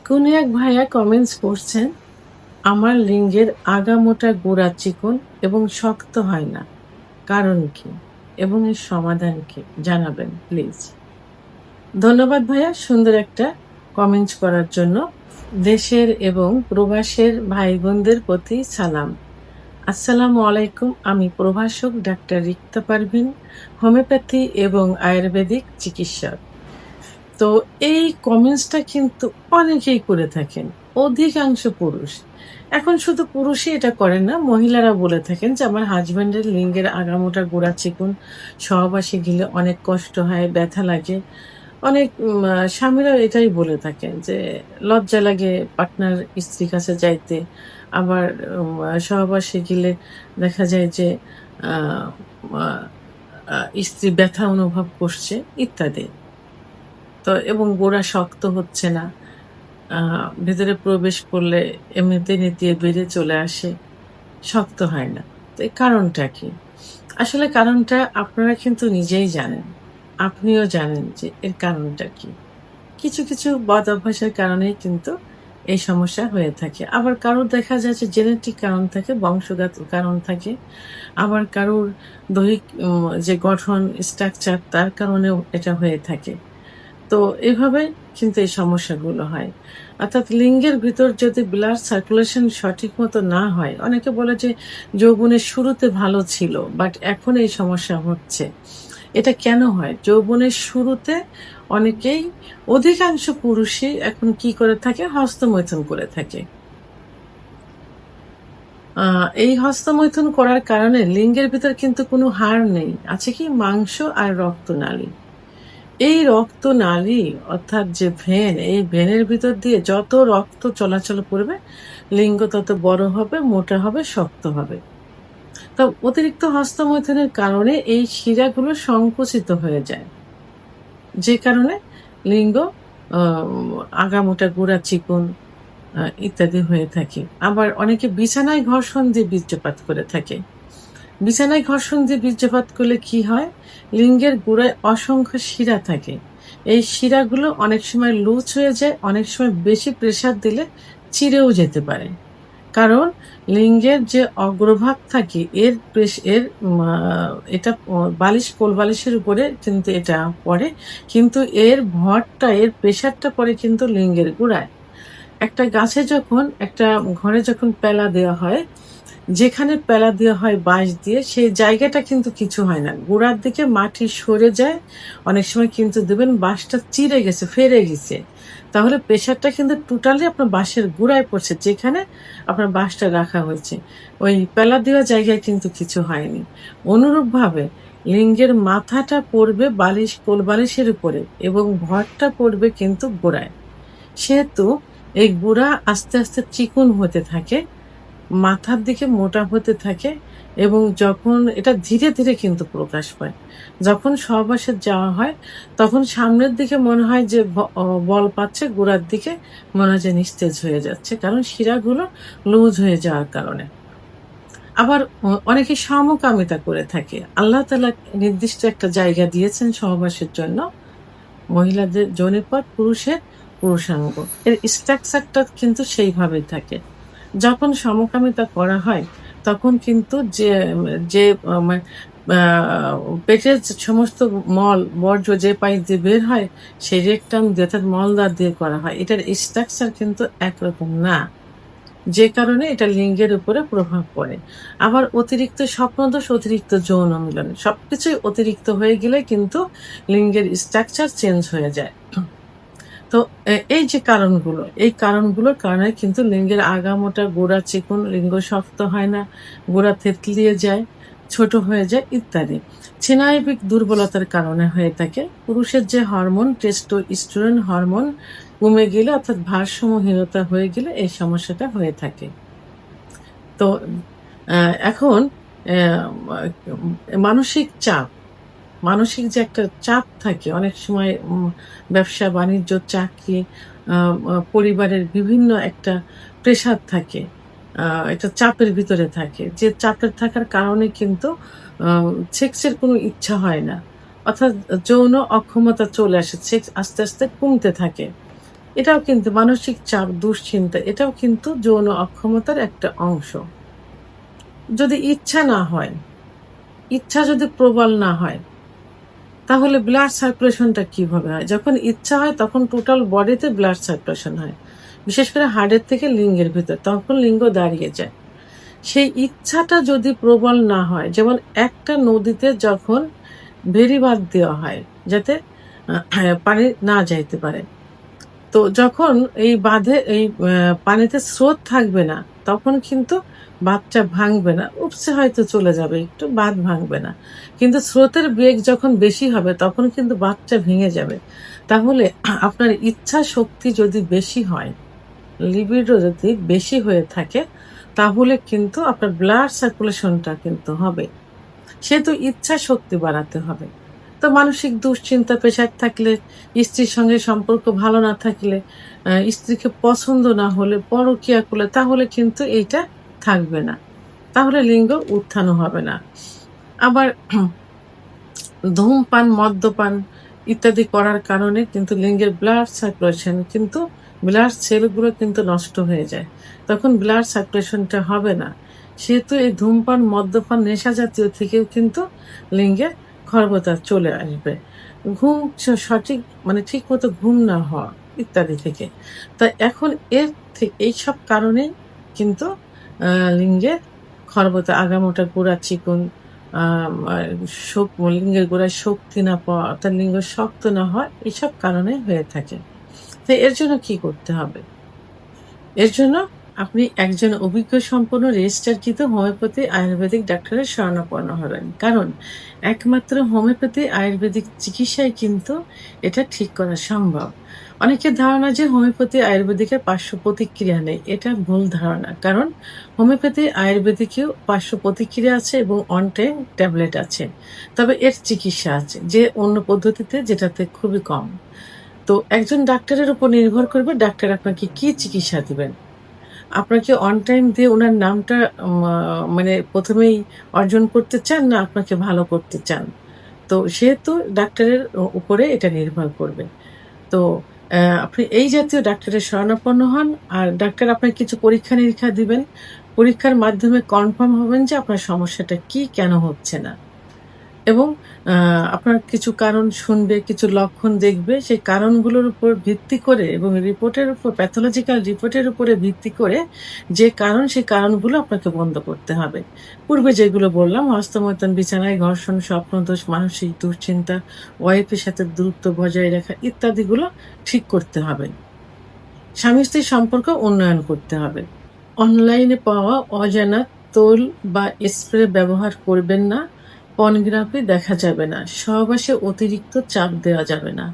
কোন এক ভাইয়া কমেন্টস করছেন, আমার লিঙ্গের আগামোটা গোড়া চিকন এবং শক্ত হয় না। কারণ কি? এবং এর সমাধান কি? জানাবেন প্লিজ। ধন্যবাদ ভাইয়া সুন্দর একটা কমেন্টস করার জন্য। দেশের এবং প্রবাসের ভাই বোনদের প্রতি সালাম। আসসালামু আলাইকুম। আমি প্রভাষক ডাক্তার রিক্তা পারভীন, হোমিওপ্যাথি এবং আয়ুর্বেদিক চিকিৎসক। তো এই কমেন্টসটা কিন্তু অনেকেই করে থাকেন। অধিকাংশ পুরুষ। এখন শুধু পুরুষই এটা করেন না, মহিলারা বলে থাকেন যে, "আমার হাসব্যান্ডের লিঙ্গের আগামোটা গোড়া চিকুন, সহবাসে গেলে অনেক কষ্ট হয়, ব্যথা লাগে।" অনেক স্বামীরাও এটাই বলে থাকেন যে, লজ্জা লাগে পার্টনার স্ত্রীর কাছে যাইতে। আবার সহবাসে গেলে দেখা যায় যে, আ আ আ স্ত্রী ব্যথা অনুভব করছে ইত্যাদি। তো এবং গোড়া শক্ত হচ্ছে না। আ ভেতরে প্রবেশ করলে এমনিতেই নেতিয়ে বেড়ে চলে আসে। শক্ত হয় না। তো এর কারণটা কি? আসলে কারণটা আপনারা কিন্তু নিজেই জানেন। আপনিও জানেন যে এর কারণটা কি? কিছু বদ অভ্যাসের কারণেই কিন্তু এই সমস্যা হয়ে থাকে। আবার কারোর দেখা যায় যে জেনেটিক কারণ থাকে, বংশগত কারণ থাকে। আবার কারোর দৈহিক যে গঠন, স্ট্রাকচার তার কারণেও এটা হয়ে থাকে। তো এভাবে কিন্তু এই সমস্যাগুলো হয়। অর্থাৎ লিঙ্গের ভিতর যদি ব্লাড সার্কুলেশন সঠিক মতো না হয়, অনেকে বলে যে যৌবনের শুরুতে ভালো ছিল, বাট এখন এই সমস্যা হচ্ছে। এটা কেন হয়? যৌবনের শুরুতে অনেকেই অধিকাংশ পুরুষই এখন কি করে থাকে? হস্তমৈথুন করে থাকে। আ এই হস্তমৈথুন করার কারণে লিঙ্গের ভিতর কিন্তু কোনো হাড় নেই। আছে কি? মাংস আর রক্তনালী। এই রক্তনালী অর্থাৎ যে ভেন, এই ভেনের ভিতর দিয়ে যত রক্ত চলাচল করবে, লিঙ্গ তত বড় হবে, মোটা হবে, শক্ত হবে। তো অতিরিক্ত হস্তমৈথুনের কারণে এই শিরাগুলো সংকুচিত হয়ে যায়। যে কারণে লিঙ্গ আ আগামোটা, গোড়া চিকন ইত্যাদি হয়ে থাকে। আবার অনেকে বিছানায় ঘর্ষণ দিয়ে বীর্যপাত করে থাকে। বিছানায় ঘর্ষণ দিয়ে বীর্যপাত করলে কি হয়? লিঙ্গের গোড়ায় অসংখ্য শিরা থাকে। এই শিরাগুলো অনেক সময় লুজ হয়ে যায়, অনেক সময় বেশি প্রেশার দিলে চিরেও যেতে পারে। কারণ লিঙ্গের যে অগ্রভাগ থাকে এর এর মা এটা কোল বালিশের উপরে কিন্তু এটা পড়ে। কিন্তু এর ভরটা, এর প্রেশারটা পড়ে কিন্তু লিঙ্গের গোড়ায়। একটা গাছে যখন একটা ঘরে যখন প্যালা দেওয়া হয়, যেখানে প্যালা দেওয়া হয় বাঁশ দিয়ে, সেই জায়গাটা কিন্তু কিছু হয় না। গোড়ার দিকে মাটি সরে যায়। অনেক সময় কিন্তু দেখবেন বাঁশটা চিড়ে গেছে, ফেড়ে গেছে। তাহলে প্রেশারটা কিন্তু টোটালি আপনার বাঁশের গোড়ায় পড়ছে, যেখানে আপনার বাঁশটা রাখা হয়েছে। ওই প্যালা দেওয়া জায়গায় কিন্তু কিছু হয়নি। অনুরূপভাবে লিঙ্গের মাথাটা পড়বে কোল বালিশের উপরে এবং ভরটা পড়বে কিন্তু গোড়ায়। সেহেতু এই গোড়া আস্তে চিকন হতে থাকে, মাথার দিকে মোটা হতে থাকে এবং যখন এটা ধীরে কিন্তু প্রকাশ পায়। যখন সহবাসে যাওয়া হয়, তখন সামনের দিকে মনে হয় যে বল পাচ্ছে, গোড়ার দিকে মনে হয় যে নিস্তেজ হয়ে যাচ্ছে। কারণ শিরাগুলো লুজ হয়ে যাওয়ার কারণে। আবার অনেকে সমকামিতা করে থাকে। আল্লাহ তাআলা নির্দিষ্ট একটা জায়গা দিয়েছেন সহবাসের জন্য। মহিলাদের যোনিপথ, পুরুষের পুরুষাঙ্গ। এর স্ট্রাকচারটা কিন্তু সেইভাবেই থাকে। যখন সমকামিতা করা হয়, তখন কিন্তু যে মা আ পেটের যে সমস্ত বর্জ্য যে পাইপ দিয়ে বের হয়, সেই রেকটাম দিয়ে অর্থাৎ মলদ্বার দিয়ে করা হয়। এটার স্ট্রাকচার কিন্তু একরকম না। যে কারণে এটা লিঙ্গের উপরে প্রভাব পড়ে। আবার অতিরিক্ত স্বপ্নদোষ, অতিরিক্ত যৌন মিলন সবকিছুই অতিরিক্ত হয়ে গেলে কিন্তু লিঙ্গের স্ট্রাকচার চেঞ্জ হয়ে যায়। তো এই যে কারণগুলো, এই কারণগুলোর কারণে কিন্তু লিঙ্গের আগামোটা, গোড়া চিকন, লিঙ্গ শক্ত হয় না, গোড়া থেতলিয়ে যায়, ছোট হয়ে যায় ইত্যাদি। স্নায়বিক দুর্বলতার কারণে হয়ে থাকে। পুরুষের যে হরমোন টেস্টোস্টেরন হরমোন কমে গেলে অর্থাৎ ভারসাম্যহীনতা হয়ে গেলে এই সমস্যাটা হয়ে থাকে। তো আ এখন মা মানসিক চাপ, মানসিক যে একটা চাপ থাকে অনেক সময় ব্যবসা-বাণিজ্য, চাকরি, আ আ পরিবারের বিভিন্ন একটা প্রেশার থাকে। আ একটা চাপের ভিতরে থাকে। যে চাপের থাকার কারণে কিন্তু আ সেক্সের কোনো ইচ্ছা হয় না। অর্থাৎ যৌন অক্ষমতা চলে আসে। সেক্স আস্তে কমতে থাকে। এটাও কিন্তু মানসিক চাপ, দুশ্চিন্তা এটাও কিন্তু যৌন অক্ষমতার একটা অংশ। যদি ইচ্ছা না হয়, ইচ্ছা যদি প্রবল না হয়, তাহলে ব্লাড সার্কুলেশনটা কিভাবে হয়? যখন ইচ্ছা হয় তখন টোটাল বডিতে ব্লাড সার্কুলেশন হয়। বিশেষ করে হার্টের থেকে লিঙ্গের ভিতর, তখন লিঙ্গ দাঁড়িয়ে যায়। সেই ইচ্ছাটা যদি প্রবল না হয়, যেমন একটা নদীতে যখন বেড়িবাঁধ দেওয়া হয় যাতে পানি না যাইতে পারে। তো যখন এই বাঁধে এই পানিতে স্রোত থাকবে না, তখন কিন্তু বাঁধটা ভাঙবে না। উপসে হয়তো চলে যাবে একটু, বাঁধ ভাঙবে না। কিন্তু স্রোতের বেগ যখন বেশি হবে তখন কিন্তু বাঁধটা ভেঙে যাবে। তাহলে আপনার ইচ্ছা শক্তি যদি বেশি হয়, লিবিডো যদি বেশি হয়ে থাকে, তাহলে কিন্তু আপনার ব্লাড সার্কুলেশনটা কিন্তু হবে। সেহেতু ইচ্ছা শক্তি বাড়াতে হবে। তো মানসিক দুশ্চিন্তা, প্রেশার থাকলে, স্ত্রীর সঙ্গে সম্পর্ক ভালো না থাকলে, স্ত্রীকে পছন্দ না হলে, পরকীয়া করলে, তাহলে কিন্তু এইটা থাকবে না। তাহলে লিঙ্গ উত্থানও হবে না। আবার ধূমপান, মদ্যপান ইত্যাদি করার কারণে কিন্তু লিঙ্গের ব্লাড সার্কুলেশন কিন্তু ব্লাড সেলগুলো কিন্তু নষ্ট হয়ে যায়। তখন ব্লাড সার্কুলেশনটা হবে না। সেহেতু এই ধূমপান, মদ্যপান, নেশা জাতীয় থেকেও কিন্তু লিঙ্গে খর্বতা চলে আসবে। ঘুম সঠিক মানে ঠিকমতো ঘুম না হওয়া ইত্যাদি থেকে। তা এখন এইসব কারণেই কিন্তু লিঙ্গে খর্বতা, আগামোটা, গোড়া চিকন, আম আ লিঙ্গের গোড়ায় শক্তি না পাওয়া অর্থাৎ লিঙ্গ শক্ত না হওয়া এসব কারণে হয়ে থাকে। তো এর জন্য কি করতে হবে? এর জন্য আপনি একজন অভিজ্ঞ সম্পন্ন রেজিস্টারকৃত হোমিওপ্যাথি আয়ুর্বেদিক ডাক্তারের শরণাপন্ন হবেন। কারণ একমাত্র হোমিওপ্যাথি আয়ুর্বেদিক চিকিৎসায় কিন্তু এটা ঠিক করা সম্ভব। অনেকের ধারণা যে হোমিওপ্যাথি আয়ুর্বেদিকের পার্শ্ব প্রতিক্রিয়া নেই। এটা ভুল ধারণা। কারণ হোমিওপ্যাথি আয়ুর্বেদিকেও পার্শ্ব প্রতিক্রিয়া আছে এবং অন টাইম ট্যাবলেট আছে। তবে এর চিকিৎসা আছে যে অন্য পদ্ধতিতে যেটাতে খুবই কম। তো একজন ডাক্তারের উপর নির্ভর করবে ডাক্তার আপনাকে কি চিকিৎসা দিবেন। আপনাকে অন টাইম দিয়ে উনার নামটা মানে ১ম এই অর্জন করতে চান না আপনাকে ভালো করতে চান। তো সেহেতু ডাক্তারের উপরে এটা নির্ভর করবে। তো আপনি এই জাতীয় ডাক্তারের শরণাপন্ন হন। আর ডাক্তার আপনাকে কিছু পরীক্ষা-নিরীক্ষা দিবেন। পরীক্ষার মাধ্যমে কনফার্ম হবেন যে আপনার সমস্যাটা কি, কেন হচ্ছে না। এবং আ আপনার কিছু কারণ শুনবে, কিছু লক্ষণ দেখবে। সেই কারণগুলোর উপর ভিত্তি করে এবং রিপোর্টের উপর প্যাথোলজিক্যাল রিপোর্টের উপরে ভিত্তি করে যে কারণ, সেই কারণগুলো আপনাকে বন্ধ করতে হবে। পূর্বে যেগুলো বললাম হস্তমৈথুন, বিছানায় ঘর্ষণ, স্বপ্নদোষ, মানসিক দুশ্চিন্তা, ওয়াইফের সাথে দূরত্ব বজায় রাখা ইত্যাদিগুলো ঠিক করতে হবে। স্বামী-স্ত্রীর সম্পর্ক উন্নয়ন করতে হবে। অনলাইনে পাওয়া অজানা তোল বা স্প্রে ব্যবহার করবেন না। পর্নোগ্রাফি দেখা যাবে না। সহবাসে অতিরিক্ত চাপ দেওয়া যাবে না।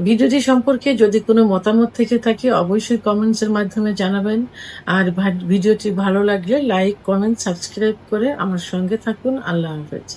ভিডিওটি সম্পর্কে যদি কোনো মতামত থেকে থাকে অবশ্যই কমেন্টস এর মাধ্যমে জানাবেন। আর ভিডিওটি ভালো লাগলে লাইক, কমেন্ট, সাবস্ক্রাইব করে আমার সঙ্গে থাকুন। আল্লাহ হাফেজ।